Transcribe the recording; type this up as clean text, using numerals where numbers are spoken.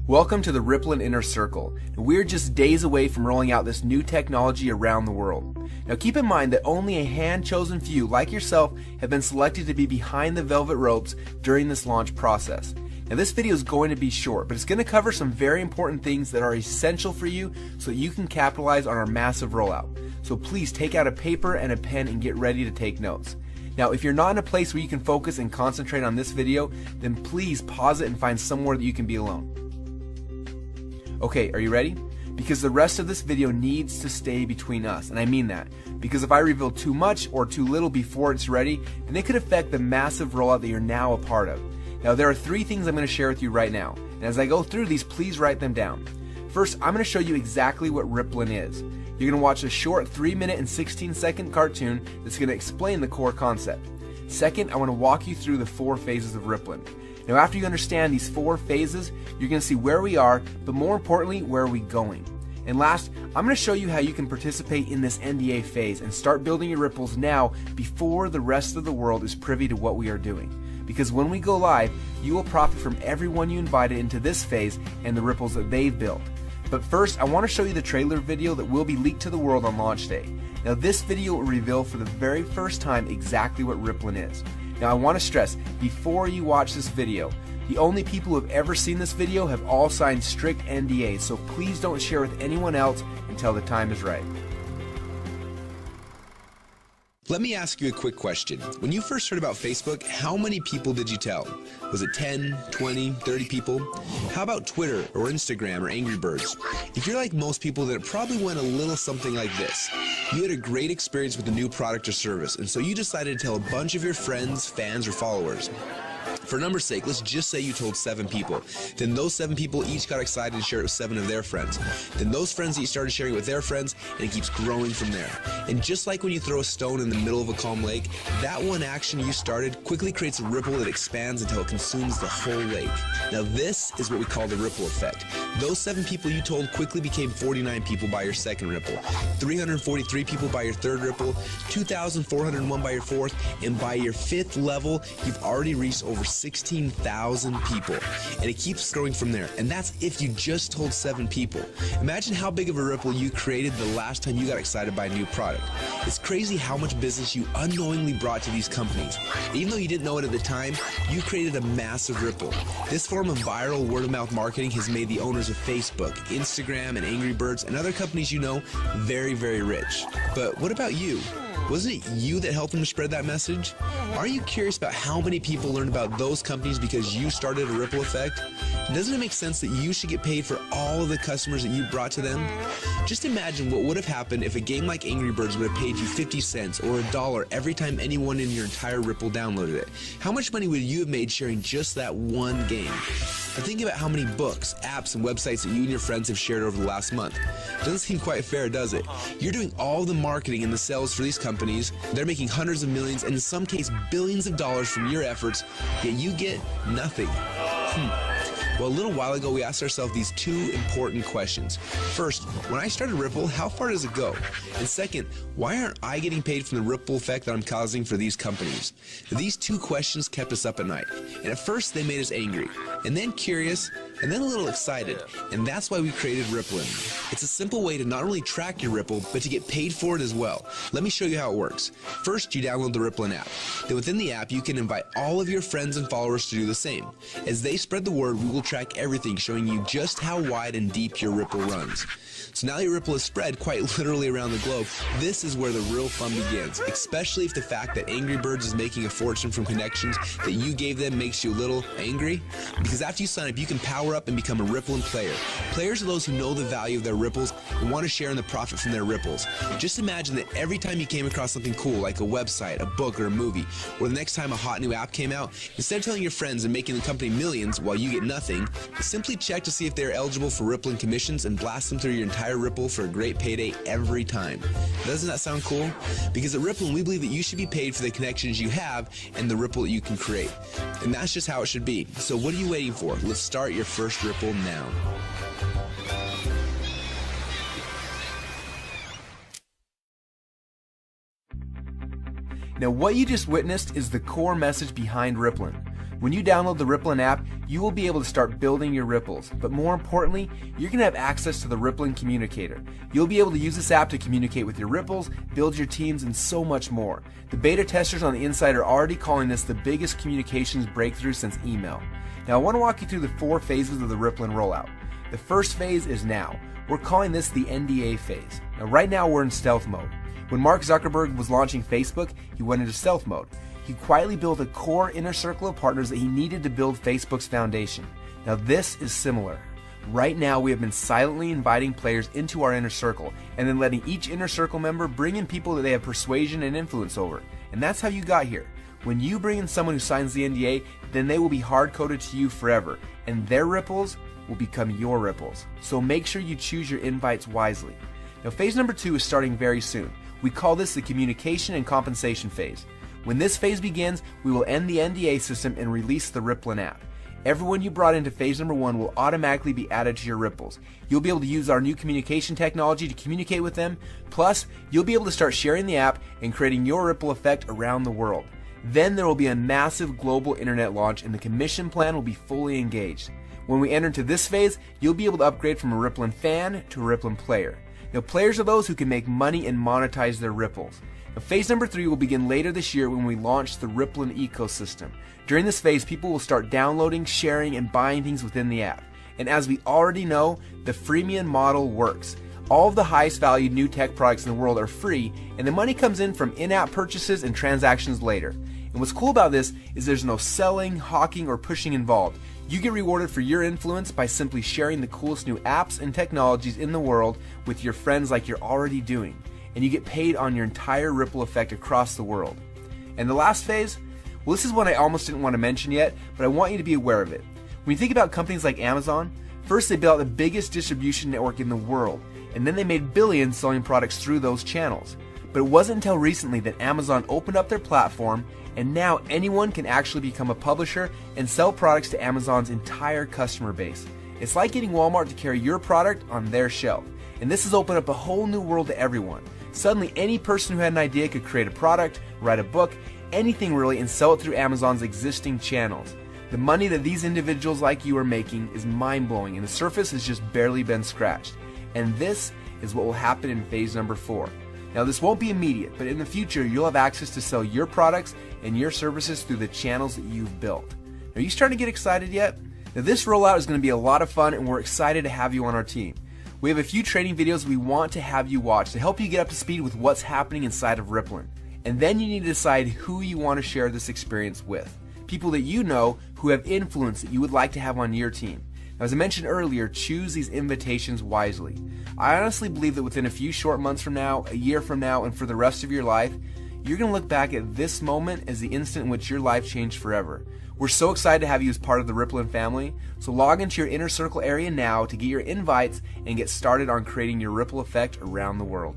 Welcome to the Rippln Inner Circle. We're just days away from rolling out this new technology around the world. Now keep in mind that only a hand-chosen few like yourself have been selected to be behind the velvet ropes during this launch process. Now this video is going to be short, but it's going to cover some very important things that are essential for you so that you can capitalize on our massive rollout. So please take out a paper and a pen and get ready to take notes. Now, if you're not in a place where you can focus and concentrate on this video, then please pause it and find somewhere that you can be alone. Okay, are you ready? Because the rest of this video needs to stay between us, and I mean that. Because if I reveal too much or too little before it's ready, then it could affect the massive rollout that you're now a part of. Now, there are 3 things I'm going to share with you right now, and as I go through these, please write them down. First, I'm going to show you exactly what Rippln is. You're going to watch a short 3-minute and 16-second cartoon that's going to explain the core concept. Second, I want to walk you through the 4 phases of Rippln. Now after you understand these 4 phases, you're going to see where we are, but more importantly, where are we going. And last, I'm going to show you how you can participate in this NDA phase and start building your ripples now before the rest of the world is privy to what we are doing. Because when we go live, you will profit from everyone you invited into this phase and the ripples that they've built. But first, I want to show you the trailer video that will be leaked to the world on launch day. Now this video will reveal for the very first time exactly what Rippln is. Now I want to stress, before you watch this video, the only people who have ever seen this video have all signed strict NDAs, so please don't share with anyone else until the time is right. Let me ask you a quick question. When you first heard about Facebook, how many people did you tell? Was it 10, 20, 30 people? How about Twitter or Instagram or Angry Birds? If you're like most people, then it probably went a little something like this. You had a great experience with a new product or service, and so you decided to tell a bunch of your friends, fans, or followers. For number's sake, let's just say you told 7 people. Then those 7 people each got excited and shared it with 7 of their friends. Then those friends each started sharing it with their friends, and it keeps growing from there. And just like when you throw a stone in the middle of a calm lake, that one action you started quickly creates a ripple that expands until it consumes the whole lake. Now this is what we call the ripple effect. Those 7 people you told quickly became 49 people by your second ripple, 343 people by your third ripple, 2,401 by your fourth, and by your 5th level, you've already reached over 16,000 people, and it keeps growing from there. And that's if you just told 7 people. Imagine how big of a ripple you created the last time you got excited by a new product. It's crazy how much business you unknowingly brought to these companies. Even though you didn't know it at the time, you created a massive ripple. This form of viral word-of-mouth marketing has made the owners of Facebook, Instagram, and Angry Birds, and other companies you know very, very rich. But what about you? Wasn't it you that helped them to spread that message? Are you curious about how many people learned about those companies because you started a ripple effect? Doesn't it make sense that you should get paid for all of the customers that you brought to them? Just imagine what would have happened if a game like Angry Birds would have paid you 50 cents or $1 every time anyone in your entire Ripple downloaded it. How much money would you have made sharing just that one game? Now think about how many books, apps, and websites that you and your friends have shared over the last month. Doesn't seem quite fair, does it? You're doing all the marketing and the sales for these companies. They're making hundreds of millions and in some cases billions of dollars from your efforts, yet you get nothing. Well, a little while ago, we asked ourselves these 2 important questions. First, when I started Ripple, how far does it go? And second, why aren't I getting paid from the ripple effect that I'm causing for these companies? These 2 questions kept us up at night. And at first, they made us angry, and then curious, and then a little excited. And that's why we created Rippln. It's a simple way to not only track your Ripple, but to get paid for it as well. Let me show you how it works. First, you download the Rippln app. Then within the app, you can invite all of your friends and followers to do the same. As they spread the word, we will track everything, showing you just how wide and deep your Ripple runs. So now your Ripple is spread quite literally around the globe. This is where the real fun begins, especially if the fact that Angry Birds is making a fortune from connections that you gave them makes you a little angry. Because after you sign up, you can power up and become a Rippln player. Players are those who know the value of their ripples and want to share in the profit from their ripples. Just imagine that every time you came across something cool like a website, a book, or a movie, or the next time a hot new app came out, instead of telling your friends and making the company millions while you get nothing, simply check to see if they're eligible for Rippln commissions and blast them through your entire Ripple for a great payday every time. Doesn't that sound cool? Because at Rippln, we believe that you should be paid for the connections you have and the ripple that you can create. And that's just how it should be. So what are you waiting for? Let's start your first Ripple now. Now what you just witnessed is the core message behind Rippln. When you download the Rippln app, you will be able to start building your ripples, but more importantly, you're going to have access to the Rippln communicator. You'll be able to use this app to communicate with your ripples, build your teams, and so much more. The beta testers on the inside are already calling this the biggest communications breakthrough since email. Now I want to walk you through the 4 phases of the Rippln rollout. The first phase is now. We're calling this the NDA phase. Now right now we're in stealth mode. When Mark Zuckerberg was launching Facebook, he went into stealth mode. He quietly built a core inner circle of partners that he needed to build Facebook's foundation. Now this is similar. Right now we have been silently inviting players into our inner circle and then letting each inner circle member bring in people that they have persuasion and influence over. And that's how you got here. When you bring in someone who signs the NDA, then they will be hard-coded to you forever, and their ripples will become your ripples. So make sure you choose your invites wisely. Now phase number 2 is starting very soon. We call this the communication and compensation phase. When this phase begins, we will end the NDA system and release the Rippln app. Everyone you brought into phase number 1 will automatically be added to your ripples. You'll be able to use our new communication technology to communicate with them, plus you'll be able to start sharing the app and creating your ripple effect around the world. Then there will be a massive global internet launch and the commission plan will be fully engaged. When we enter into this phase, you'll be able to upgrade from a Rippln fan to a Rippln player. Now players are those who can make money and monetize their ripples. Now, phase number 3 will begin later this year when we launch the Rippln ecosystem. During this phase, people will start downloading, sharing, and buying things within the app. And as we already know, the freemium model works. All of the highest valued new tech products in the world are free, and the money comes in from in-app purchases and transactions later. And what's cool about this is there's no selling, hawking, or pushing involved. You get rewarded for your influence by simply sharing the coolest new apps and technologies in the world with your friends like you're already doing. And you get paid on your entire ripple effect across the world. And the last phase, well, this is one I almost didn't want to mention yet, but I want you to be aware of it. When you think about companies like Amazon, first they built the biggest distribution network in the world, and then they made billions selling products through those channels. But it wasn't until recently that Amazon opened up their platform, and now anyone can actually become a publisher and sell products to Amazon's entire customer base. It's like getting Walmart to carry your product on their shelf. And this has opened up a whole new world to everyone. Suddenly any person who had an idea could create a product, write a book, anything really, and sell it through Amazon's existing channels. The money that these individuals like you are making is mind-blowing, and the surface has just barely been scratched. And this is what will happen in phase number 4. Now this won't be immediate, but in the future you'll have access to sell your products and your services through the channels that you've built. Are you starting to get excited yet? Now this rollout is going to be a lot of fun, and we're excited to have you on our team. We have a few training videos we want to have you watch to help you get up to speed with what's happening inside of Rippln. And then you need to decide who you want to share this experience with. People that you know who have influence that you would like to have on your team. Now, as I mentioned earlier, choose these invitations wisely. I honestly believe that within a few short months from now, a year from now, and for the rest of your life, you're going to look back at this moment as the instant in which your life changed forever. We're so excited to have you as part of the Rippln family, so log into your inner circle area now to get your invites and get started on creating your ripple effect around the world.